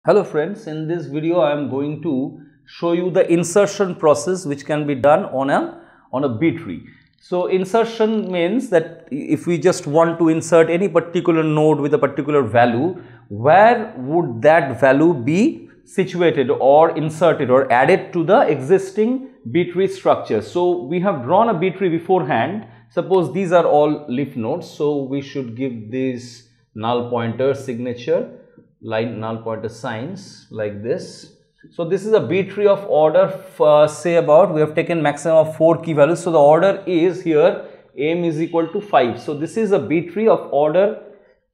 Hello friends, in this video I am going to show you the insertion process which can be done on a B tree. So insertion means that if we just want to insert any particular node with a particular value, where would that value be situated or inserted or added to the existing B tree structure. So we have drawn a B tree beforehand. Suppose these are all leaf nodes, so we should give this null pointer signature, line null pointer signs like this. So this is a B tree of order say about, we have taken maximum of 4 key values. So the order is here m is equal to 5. So this is a B tree of order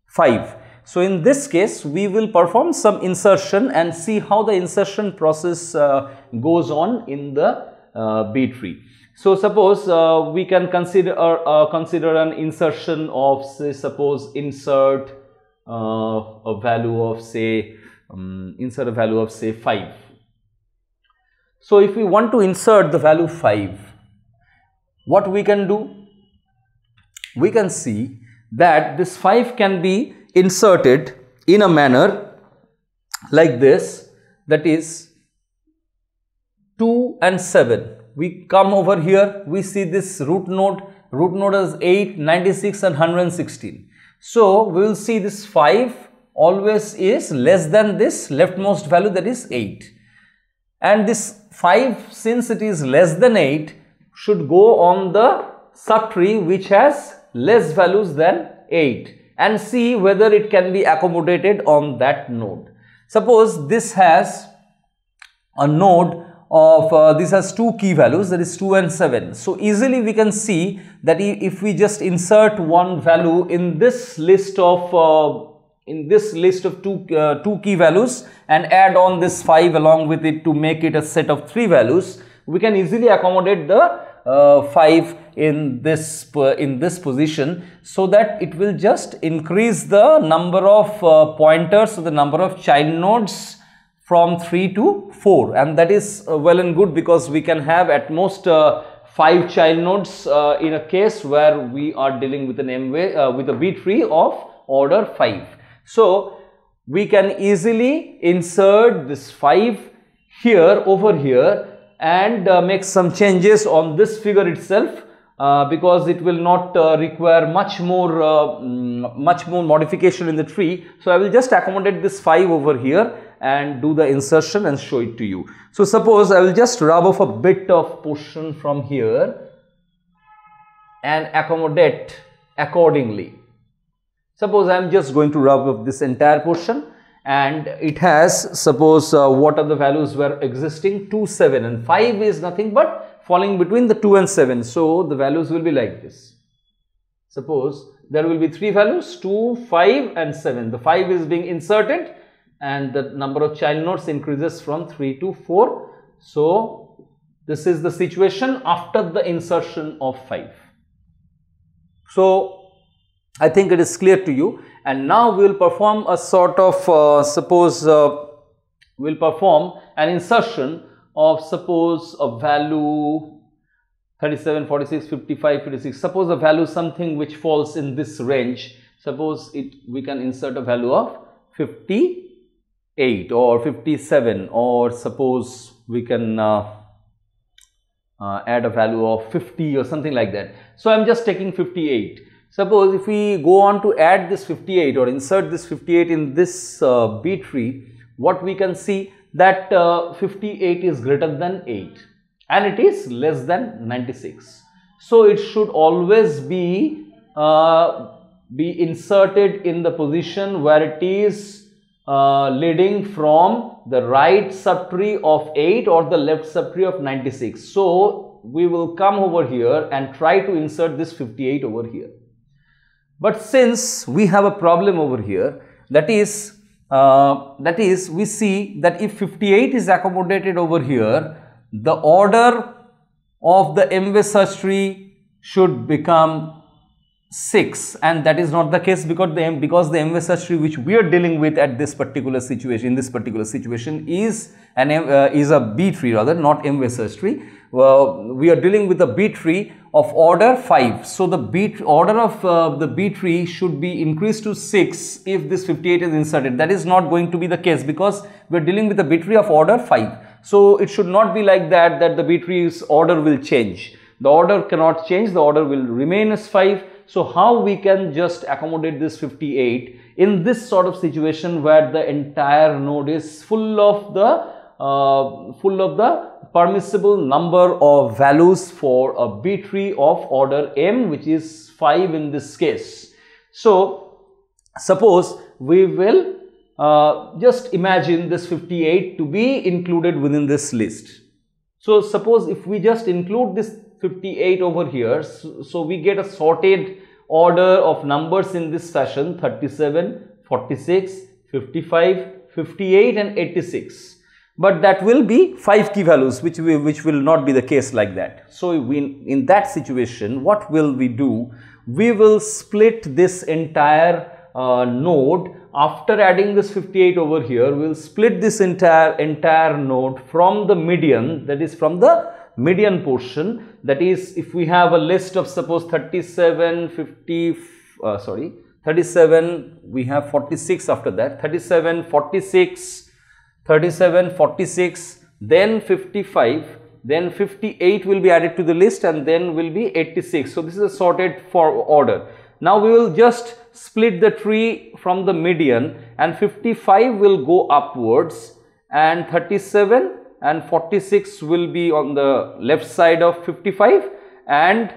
5. So in this case we will perform some insertion and see how the insertion process goes on in the B tree. So suppose we can consider an insertion of, say, suppose insert a value of, say, insert a value of, say, 5. So if we want to insert the value 5, what we can do? We can see that this 5 can be inserted in a manner like this, that is 2 and 7. We come over here, we see this root node is 8, 96 and 116. So we will see this 5 always is less than this leftmost value, that is 8. And this 5, since it is less than 8, should go on the subtree which has less values than 8 and see whether it can be accommodated on that node. Suppose this has a node of this has 2 key values, that is 2 and 7. So easily we can see that if we just insert one value in this list of 2 key values and add on this 5 along with it to make it a set of 3 values, we can easily accommodate the 5 in this position, so that it will just increase the number of pointers, so the number of child nodes from 3 to 4, and that is well and good, because we can have at most 5 child nodes in a case where we are dealing with an with a B tree of order 5. So we can easily insert this 5 here over here and make some changes on this figure itself, because it will not require much more modification in the tree. So I will just accommodate this 5 over here and do the insertion and show it to you. So suppose I will just rub off a bit of portion from here and accommodate accordingly. Suppose I am just going to rub off this entire portion, and it has, suppose what are the values were existing, 2, 7 and 5 is nothing but falling between the 2 and 7. So the values will be like this. Suppose there will be 3 values, 2, 5 and 7. The 5 is being inserted and the number of child nodes increases from 3 to 4. So this is the situation after the insertion of 5. So I think it is clear to you, and now we will perform a sort of suppose we will perform an insertion of, suppose, a value 37, 46, 55, 56. Suppose a value something which falls in this range. Suppose we can insert a value of 58 or 57, or suppose we can add a value of 50 or something like that. So I am just taking 58. Suppose if we go on to add this 58 or insert this 58 in this B tree, what we can see that 58 is greater than 8 and it is less than 96. So it should always be inserted in the position where it is leading from the right subtree of 8 or the left subtree of 96. So we will come over here and try to insert this 58 over here. But since we have a problem over here, that is we see that if 58 is accommodated over here, the order of the M-way search tree should become 6, and that is not the case because the m-way search tree which we are dealing with at this particular situation, in this particular situation, is a B tree, rather not m-way search tree. We are dealing with a B tree of order 5. So the order of the B tree should be increased to 6 if this 58 is inserted. That is not going to be the case because we are dealing with a B tree of order 5. So it should not be like that the B tree's order will change. The order cannot change, the order will remain as 5. So how we can just accommodate this 58 in this sort of situation where the entire node is full of the permissible number of values for a B tree of order m, which is 5 in this case. So suppose we will just imagine this 58 to be included within this list. So suppose if we just include this 58 over here, so we get a sorted order of numbers in this fashion: 37, 46, 55, 58 and 86. But that will be 5 key values, which will not be the case like that. So in that situation, what will we do? We will split this entire node. After adding this 58 over here, we will split this entire node from the median, that is from the median portion. That is, if we have a list of suppose 37, 37, we have 46 after that, 37, 46, 37, 46, then 55, then 58 will be added to the list, and then will be 86. So this is a sorted for order. Now we will just split the tree from the median, and 55 will go upwards, and 37 and 46 will be on the left side of 55, and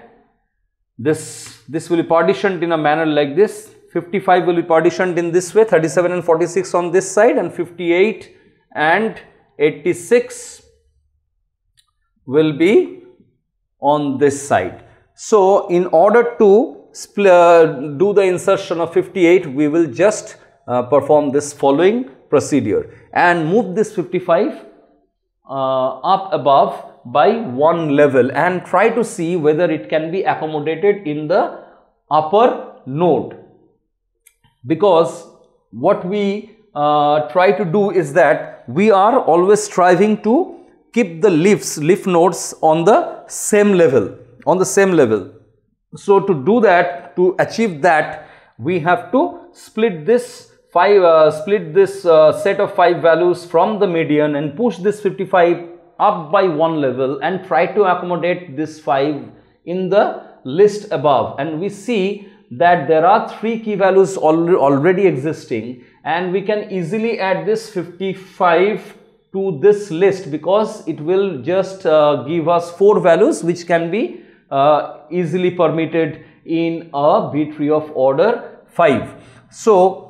this will be partitioned in a manner like this. 55 will be partitioned in this way, 37 and 46 on this side, and 58 and 86 will be on this side. So in order to do the insertion of 58, we will just perform this following procedure and move this 55 up above by one level and try to see whether it can be accommodated in the upper node, because what we try to do is that we are always striving to keep the leaf nodes on the same level, So to do that, to achieve that, we have to split this set of 5 values from the median and push this 55 up by one level and try to accommodate this 5 in the list above. And we see that there are 3 key values already existing, and we can easily add this 55 to this list because it will just give us 4 values which can be easily permitted in a B tree of order 5. So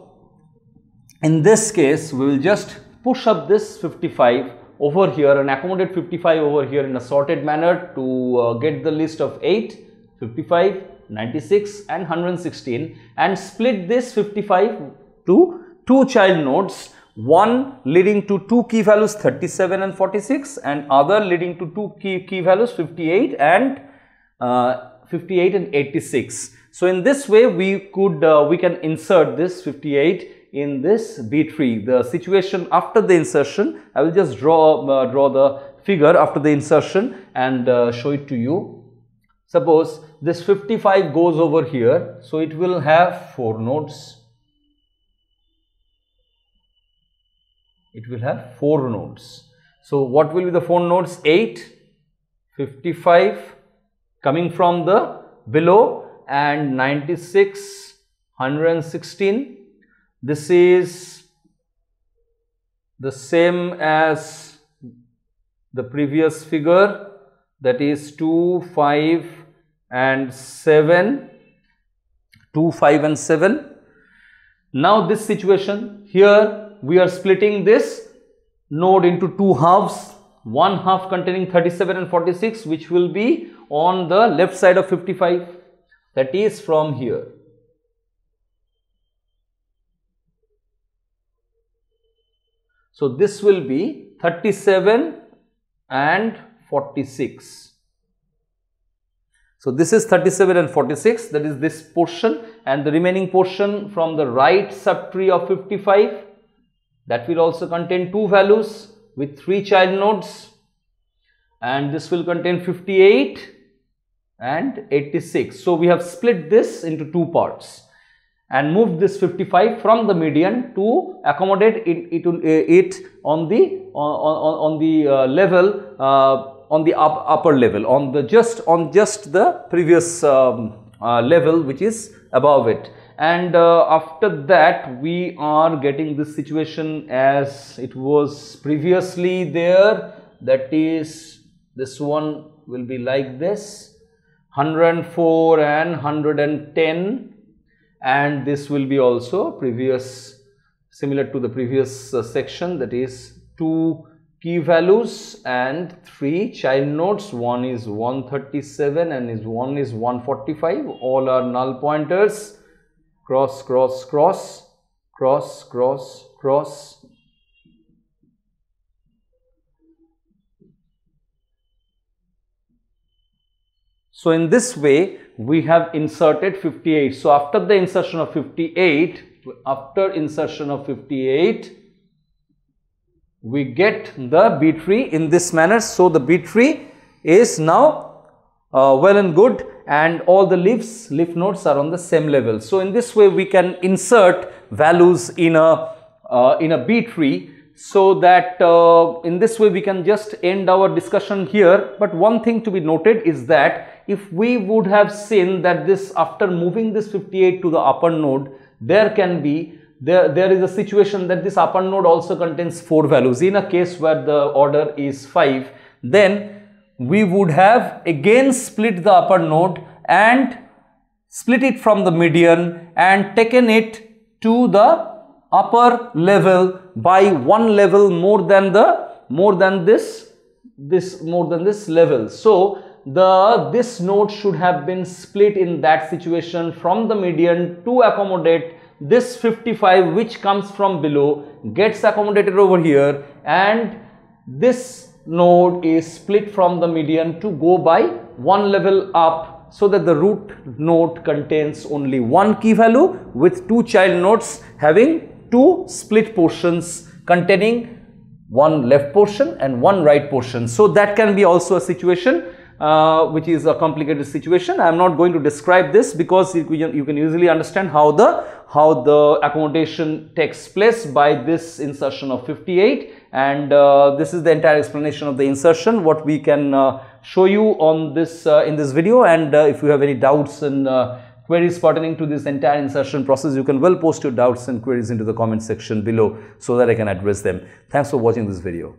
in this case, we will just push up this 55 over here and accommodate 55 over here in a sorted manner to get the list of 8, 55, 96 and 116, and split this 55 to 2 child nodes, one leading to 2 key values 37 and 46 and other leading to 2 key values 58 and 86. So in this way we can insert this 58 in this B tree. The situation after the insertion, I will just draw the figure after the insertion and show it to you. Suppose this 55 goes over here, so it will have 4 nodes. It will have 4 nodes. So what will be the 4 nodes? 8, 55 coming from the below, and 96, 116. This is the same as the previous figure, that is 2, 5 and 7. 2, 5 and 7. Now this situation here, we are splitting this node into 2 halves. One half containing 37 and 46, which will be on the left side of 55, that is from here. So this will be 37 and 46. So this is 37 and 46, that is this portion, and the remaining portion from the right subtree of 55, that will also contain 2 values with 3 child nodes, and this will contain 58 and 86. So we have split this into 2 parts and moved this 55 from the median to accommodate it on the level, on the upper level, on just the previous level which is above it. And after that we are getting this situation as it was previously there, that is, this one will be like this, 104 and 110, and this will be also similar to the previous section, that is 2 key values and 3 child nodes. One is 137 and one is 145. All are null pointers. Cross, cross, cross, cross, cross, cross. So in this way we have inserted 58. So after the insertion of 58, we get the B tree in this manner. So the B tree is now well and good, and all the leaf nodes are on the same level. So in this way we can insert values in a B tree, so that in this way we can just end our discussion here. But one thing to be noted is that if we would have seen that this, after moving this 58 to the upper node, there is a situation that this upper node also contains 4 values. In a case where the order is 5, then we would have again split the upper node and split it from the median and taken it to the upper level by 1 level more than this level. So this node should have been split in that situation from the median to accommodate this 55 which comes from below, gets accommodated over here, and this node is split from the median to go by 1 level up, so that the root node contains only 1 key value with 2 child nodes having 2 split portions containing 1 left portion and 1 right portion. So that can be also a situation which is a complicated situation. I am not going to describe this because you can easily understand how the accommodation takes place by this insertion of 58, and this is the entire explanation of the insertion what we can show you on this in this video. And if you have any doubts and queries pertaining to this entire insertion process, you can well post your doubts and queries into the comment section below so that I can address them. Thanks for watching this video.